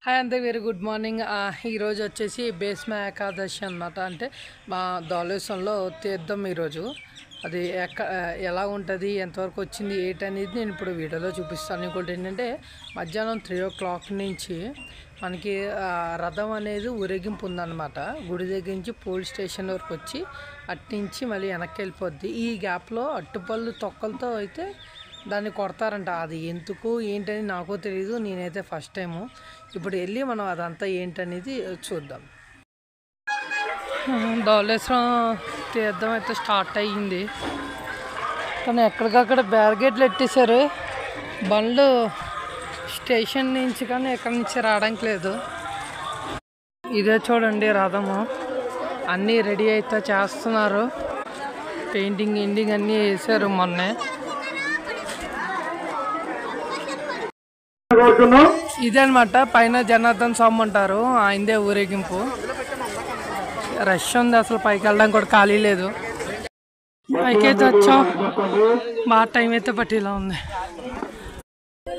Hi అంతే very good morning. ఈరోజు వచ్చేసి భీష్మ ఏకాదశి అన్నమాట. అంటే మా ధవళేశ్వరంలో తీర్థం ఈరోజు. అది ఎలా ఉంటుంది, ఎంతవరకు వచ్చింది, ఏంటనేది నేను ఇప్పుడు వీడియోలో చూపిస్తాను. ఇంకోటి ఏంటంటే మధ్యాహ్నం 3 o'clock నుంచి మనకి రథం అనేది ఊరేగింపు ఉందన్నమాట. గుడి దగ్గర నుంచి పోలీస్ స్టేషన్ వరకు వచ్చి అట్నుంచి మళ్ళీ వెనక్కి వెళ్ళిపోద్ది. ఈ గ్యాప్లో అట్టుపళ్ళు తొక్కలతో అయితే దాన్ని కొడతారంట. అది ఎందుకు ఏంటని నాకు తెలియదు, నేనైతే ఫస్ట్ టైము. ఇప్పుడు వెళ్ళి మనం అదంతా ఏంటనేది చూద్దాం. ధవళేశ్వరం తీర్థం అయితే స్టార్ట్ అయ్యింది, కానీ ఎక్కడికక్కడ బ్యారికేడ్లు ఎట్టేశారు. బండ్లు స్టేషన్ నుంచి కానీ ఎక్కడి నుంచి రావడానికి లేదు. ఇదే చూడండి రథము, అన్నీ రెడీ అయితే చేస్తున్నారు. పెయింటింగ్ అన్నీ వేసారు మొన్నే. ఇదే అనమాట, పైన జనార్దన్ స్వామి ఉంటారు, ఆయనదే ఊరేగింపు. రష్ ఉంది, అసలు పైకి వెళ్ళడానికి కూడా ఖాళీ లేదు. పైకైతే వచ్చాం, బాగా టైం అయితే పట్టేలా ఉంది.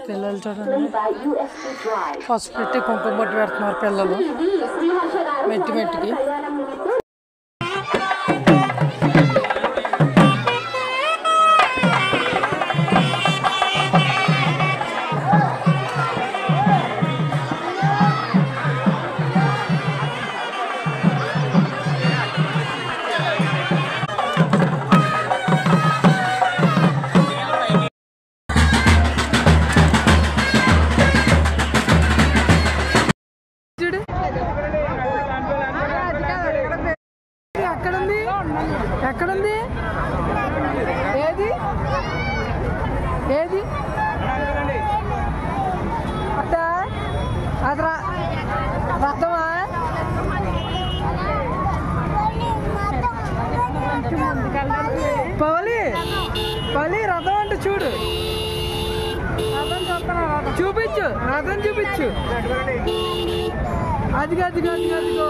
పిల్లలు చూడండి, పసుపు పెట్టి కుంకుమ బొట్టు పెడుతున్నారు పిల్లలు మెట్టికి. ఎక్కడుంది ఏది ఏది అట్ట అది రథమా? పవలి పవలి రథం అంటే చూడు, చూపించు రథం చూపించు. అదిగో అదిగో అదిగో అదిగో.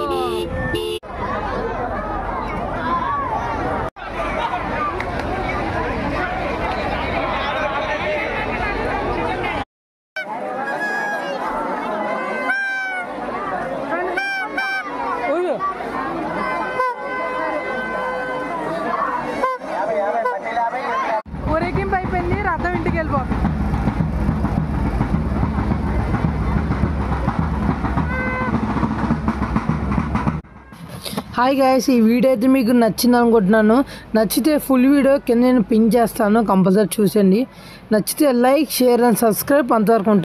ఊరేగింపు అయిపోయింది, రథం ఇంటికి వెళ్ళిపోతుంది. హాయ్ గైస్, ఈ వీడియో అయితే మీకు నచ్చింది అనుకుంటున్నాను. నచ్చితే ఫుల్ వీడియో కింద నేను పిన్ చేస్తాను, కంపల్సరీ చూసండి. నచ్చితే లైక్, షేర్ అండ్ సబ్స్క్రైబ్. అంతవరకు